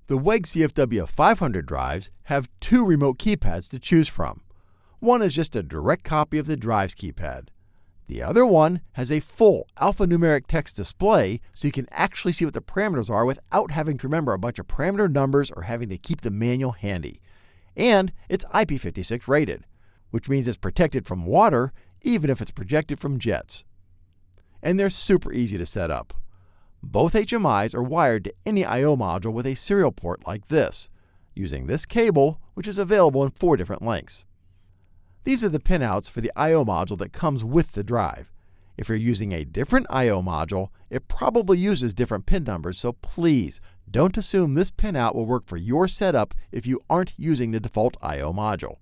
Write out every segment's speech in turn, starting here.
The WEG CFW500 drives have two remote keypads to choose from. One is just a direct copy of the drive's keypad. The other one has a full alphanumeric text display so you can actually see what the parameters are without having to remember a bunch of parameter numbers or having to keep the manual handy. And it's IP56 rated, which means it's protected from water even if it's projected from jets. And they're super easy to set up. Both HMIs are wired to any I/O module with a serial port like this, using this cable, which is available in 4 different lengths. These are the pinouts for the I/O module that comes with the drive. If you're using a different I/O module, it probably uses different pin numbers, so please don't assume this pinout will work for your setup if you aren't using the default I/O module.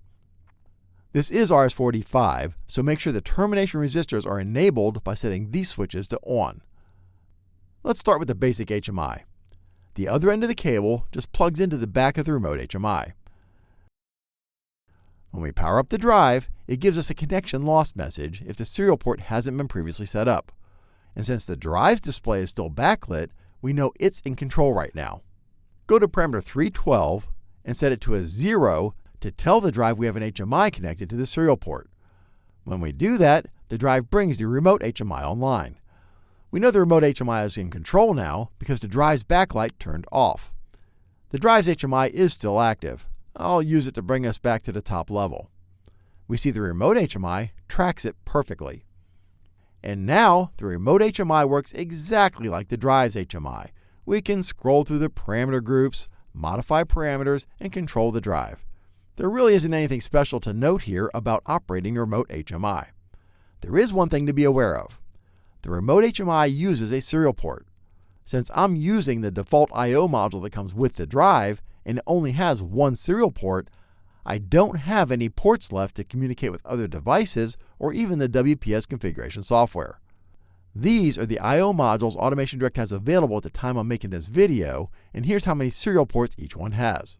This is RS-485, so make sure the termination resistors are enabled by setting these switches to on. Let's start with the basic HMI. The other end of the cable just plugs into the back of the remote HMI. When we power up the drive, it gives us a connection lost message if the serial port hasn't been previously set up. And since the drive's display is still backlit, we know it's in control right now. Go to parameter 312 and set it to a 0 to tell the drive we have an HMI connected to the serial port. When we do that, the drive brings the remote HMI online. We know the remote HMI is in control now because the drive's backlight turned off. The drive's HMI is still active. I'll use it to bring us back to the top level. We see the remote HMI tracks it perfectly. And now the remote HMI works exactly like the drive's HMI. We can scroll through the parameter groups, modify parameters, and control the drive. There really isn't anything special to note here about operating a remote HMI. There is one thing to be aware of. The remote HMI uses a serial port. Since I'm using the default I/O module that comes with the drive, and it only has one serial port, I don't have any ports left to communicate with other devices or even the WPS configuration software. These are the I/O modules Automation Direct has available at the time I'm making this video, and here's how many serial ports each one has.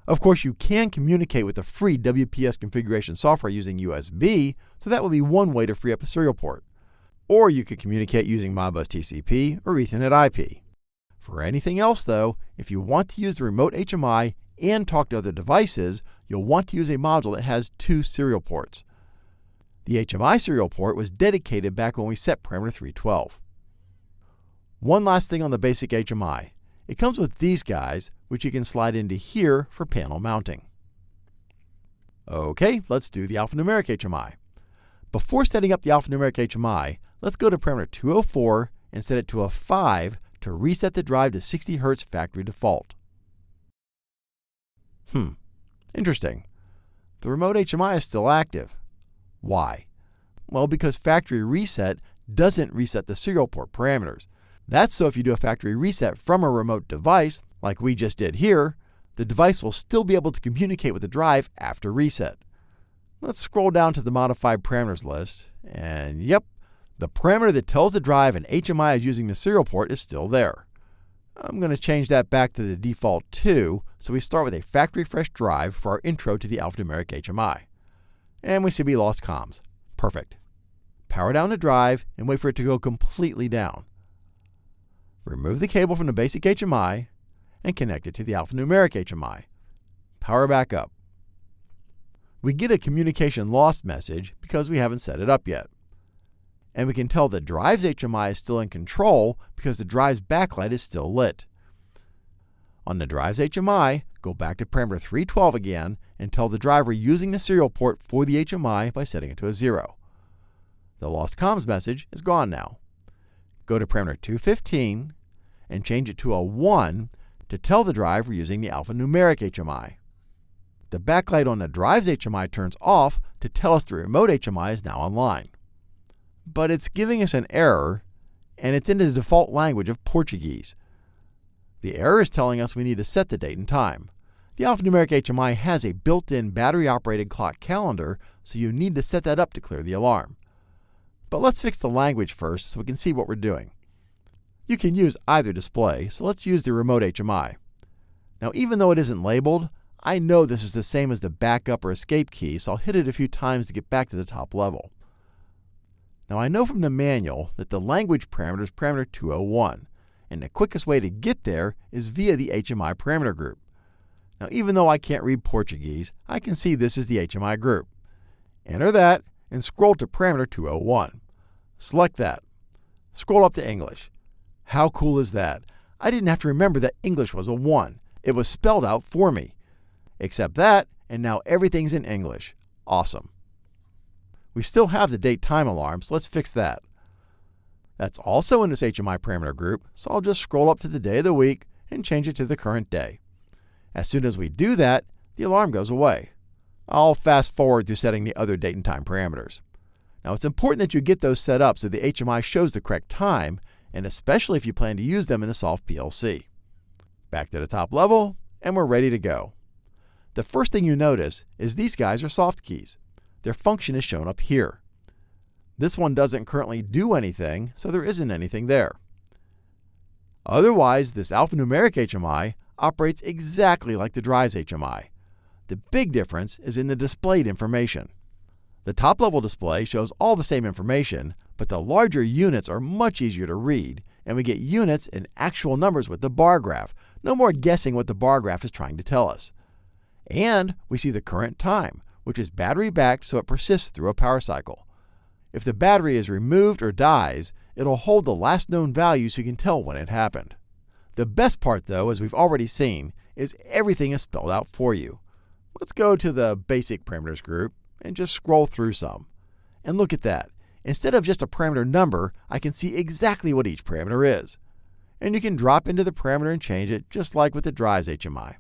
Of course, you can communicate with the free WPS configuration software using USB, so that would be one way to free up a serial port. Or you could communicate using Modbus TCP or Ethernet IP. For anything else though, if you want to use the remote HMI and talk to other devices, you'll want to use a module that has 2 serial ports. The HMI serial port was dedicated back when we set parameter 312. One last thing on the basic HMI. It comes with these guys, which you can slide into here for panel mounting. Okay, let's do the alphanumeric HMI. Before setting up the alphanumeric HMI, let's go to parameter 204 and set it to a 5 to reset the drive to 60 Hz factory default. Interesting. The remote HMI is still active. Why? Well, because factory reset doesn't reset the serial port parameters. That's so if you do a factory reset from a remote device, like we just did here, the device will still be able to communicate with the drive after reset. Let's scroll down to the modified parameters list, and yep, the parameter that tells the drive an HMI is using the serial port is still there. I'm going to change that back to the default 2, so we start with a factory fresh drive for our intro to the alphanumeric HMI. And we see we lost comms. Perfect. Power down the drive and wait for it to go completely down. Remove the cable from the basic HMI and connect it to the alphanumeric HMI. Power back up. We get a communication lost message because we haven't set it up yet. And we can tell the drive's HMI is still in control because the drive's backlight is still lit. On the drive's HMI, go back to parameter 312 again and tell the drive we're using the serial port for the HMI by setting it to a 0. The lost comms message is gone now. Go to parameter 215 and change it to a 1 to tell the drive we're using the alphanumeric HMI. The backlight on the drive's HMI turns off to tell us the remote HMI is now online. But it's giving us an error, and it's in the default language of Portuguese. The error is telling us we need to set the date and time. The alphanumeric HMI has a built-in battery-operated clock calendar, so you need to set that up to clear the alarm. But let's fix the language first so we can see what we're doing. You can use either display, so let's use the remote HMI. Now, even though it isn't labeled, I know this is the same as the backup or escape key, so I'll hit it a few times to get back to the top level. Now I know from the manual that the language parameter is parameter 201, and the quickest way to get there is via the HMI parameter group. Now, even though I can't read Portuguese, I can see this is the HMI group. Enter that and scroll to parameter 201. Select that. Scroll up to English. How cool is that? I didn't have to remember that English was a 1. It was spelled out for me. Accept that, and now everything's in English. Awesome. We still have the date time alarm, so let's fix that. That's also in this HMI parameter group, so I'll just scroll up to the day of the week and change it to the current day. As soon as we do that, the alarm goes away. I'll fast forward to setting the other date and time parameters. Now, it's important that you get those set up so the HMI shows the correct time, and especially if you plan to use them in a soft PLC. Back to the top level, and we're ready to go. The first thing you notice is these guys are soft keys. Their function is shown up here. This one doesn't currently do anything, so there isn't anything there. Otherwise, this alphanumeric HMI operates exactly like the drives HMI. The big difference is in the displayed information. The top-level display shows all the same information, but the larger units are much easier to read, and we get units and actual numbers with the bar graph. No more guessing what the bar graph is trying to tell us. And we see the current time, which is battery-backed so it persists through a power cycle. If the battery is removed or dies, it'll hold the last known value so you can tell when it happened. The best part, though, as we've already seen, is everything is spelled out for you. Let's go to the basic parameters group and just scroll through some. And look at that. Instead of just a parameter number, I can see exactly what each parameter is. And you can drop into the parameter and change it, just like with the drives HMI.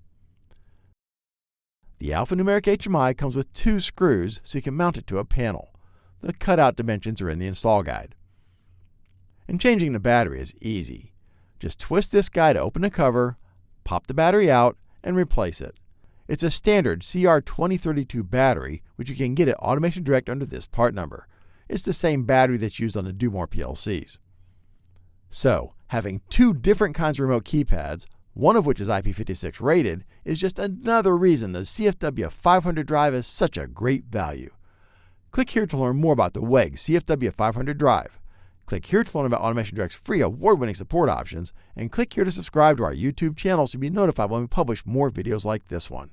The alphanumeric HMI comes with 2 screws so you can mount it to a panel. The cutout dimensions are in the install guide. And changing the battery is easy. Just twist this guy to open the cover, pop the battery out, and replace it. It's a standard CR2032 battery, which you can get at Automation Direct under this part number. It's the same battery that's used on the Do More PLCs. So, having 2 different kinds of remote keypads, one of which is IP56 rated, is just another reason the CFW500 drive is such a great value. Click here to learn more about the WEG CFW500 drive. Click here to learn about Automation Direct's free award-winning support options, and click here to subscribe to our YouTube channel so you'll be notified when we publish more videos like this one.